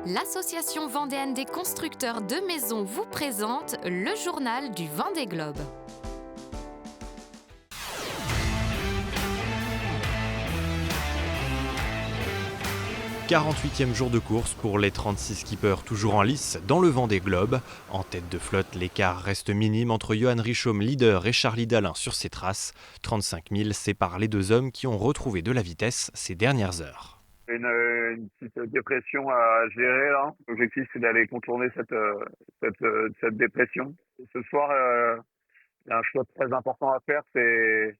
L'association vendéenne des constructeurs de maisons vous présente le journal du Vendée Globe. « 48e jour de course pour les 36 skippers toujours en lice dans le Vendée Globe. En tête de flotte, l'écart reste minime entre Johan Richomme, leader, et Charlie Dalin sur ses traces. 35 000 séparent les deux hommes qui ont retrouvé de la vitesse ces dernières heures. Une petite dépression à gérer là. L'objectif c'est d'aller contourner cette dépression. Ce soir, il y a un choix très important à faire, c'est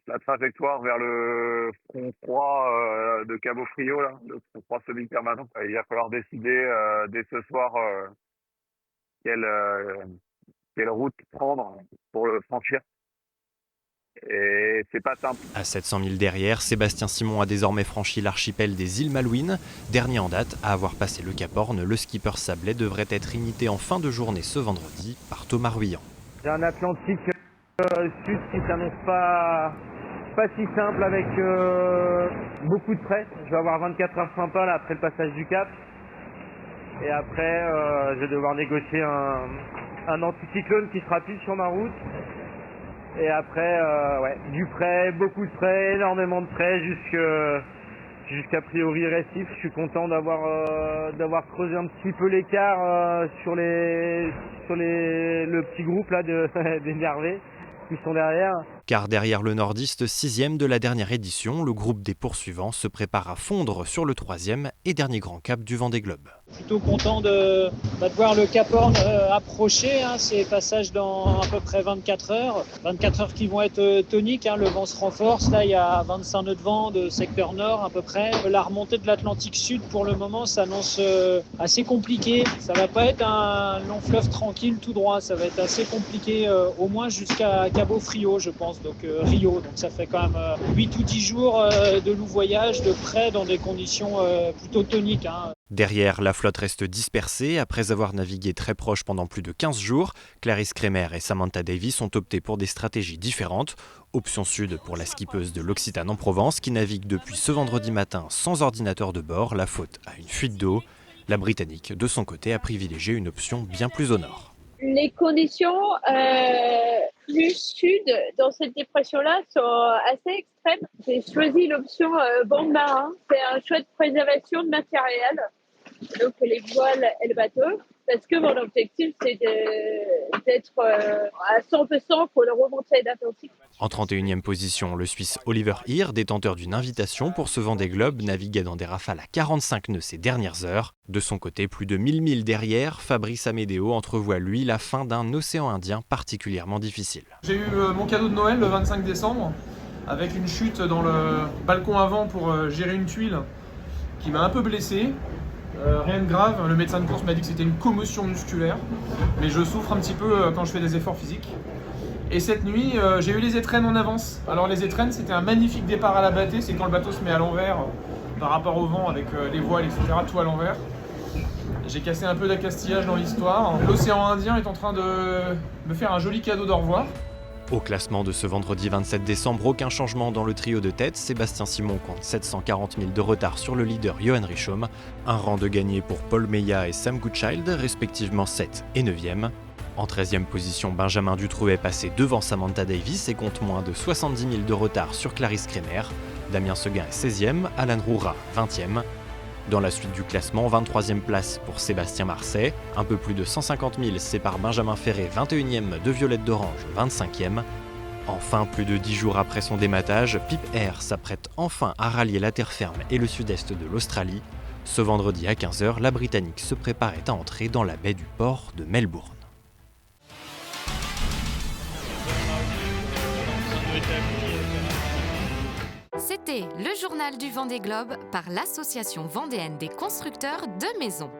la trajectoire vers le front froid de Cabo Frio, là, le front froid semi-permanent. Il va falloir décider dès ce soir quelle route prendre pour le franchir. Et c'est pas simple. À 700 000 derrière, Sébastien Simon a désormais franchi l'archipel des îles Malouines. Dernier en date à avoir passé le Cap Horn, le skipper sablé devrait être imité en fin de journée ce vendredi par Thomas Ruyant. J'ai un Atlantique sud qui s'annonce pas si simple avec beaucoup de presse. Je vais avoir 24 heures sympas là après le passage du Cap. Et après, je vais devoir négocier un anticyclone qui sera pile sur ma route. Et après, du prêt, beaucoup de prêts, énormément de prêts jusqu'à priori récif. Je suis content d'avoir creusé un petit peu l'écart sur le petit groupe là d'énervés qui sont derrière. Car derrière le nordiste 6e de la dernière édition, le groupe des poursuivants se prépare à fondre sur le 3e et dernier grand cap du Vendée Globe. Plutôt content de voir le Cap Horn approcher, c'est passage dans à peu près 24 heures. 24 heures qui vont être toniques, le vent se renforce, là il y a 25 nœuds de vent de secteur nord à peu près. La remontée de l'Atlantique Sud pour le moment s'annonce assez compliquée. Ça va pas être un long fleuve tranquille tout droit, ça va être assez compliqué au moins jusqu'à Cabo Frio je pense, donc Rio. Donc ça fait quand même 8 ou 10 jours de loup-voyage, de près dans des conditions plutôt toniques. Derrière, la flotte reste dispersée. Après avoir navigué très proche pendant plus de 15 jours, Clarisse Kremer et Samantha Davis ont opté pour des stratégies différentes. Option sud pour la skippeuse de l'Occitane en Provence qui navigue depuis ce vendredi matin sans ordinateur de bord, la faute à une fuite d'eau. La Britannique, de son côté, a privilégié une option bien plus au nord. Les conditions plus sud dans cette dépression-là sont assez extrêmes. J'ai choisi l'option bande marin. C'est un choix de préservation de matériel, donc les voiles et le bateau, parce que mon objectif c'est d'être à 100% pour le remontée d'Atlantique. En 31e position, le Suisse Oliver Heer, détenteur d'une invitation pour ce Vendée Globe, naviguait dans des rafales à 45 nœuds ces dernières heures. De son côté, plus de 1000 milles derrière, Fabrice Amédéo entrevoit lui la fin d'un océan Indien particulièrement difficile. J'ai eu mon cadeau de Noël le 25 décembre, avec une chute dans le balcon avant pour gérer une tuile qui m'a un peu blessé. Rien de grave, le médecin de course m'a dit que c'était une commotion musculaire, mais je souffre un petit peu quand je fais des efforts physiques. Et cette nuit, j'ai eu les étrennes en avance. Alors les étrennes, c'était un magnifique départ à la bâtée, c'est quand le bateau se met à l'envers par rapport au vent avec les voiles, etc., tout à l'envers. J'ai cassé un peu d'accastillage dans l'histoire. L'océan Indien est en train de me faire un joli cadeau d'au revoir. Au classement de ce vendredi 27 décembre, aucun changement dans le trio de tête. Sébastien Simon compte 740 000 de retard sur le leader Johan Richomme. Un rang de gagné pour Paul Meillat et Sam Goodchild, respectivement 7 et 9e. En 13e position, Benjamin Dutroux est passé devant Samantha Davis et compte moins de 70 000 de retard sur Clarisse Kremer. Damien Seguin est 16e, Alan Roura 20e. Dans la suite du classement, 23e place pour Sébastien Marseille. Un peu plus de 150 000 sépare Benjamin Ferré, 21e, de Violette d'Orange, 25e. Enfin, plus de 10 jours après son dématage, Pip Air s'apprête enfin à rallier la terre ferme et le sud-est de l'Australie. Ce vendredi à 15h, la Britannique se préparait à entrer dans la baie du port de Melbourne. C'était le journal du Vendée Globe par l'association vendéenne des constructeurs de maisons.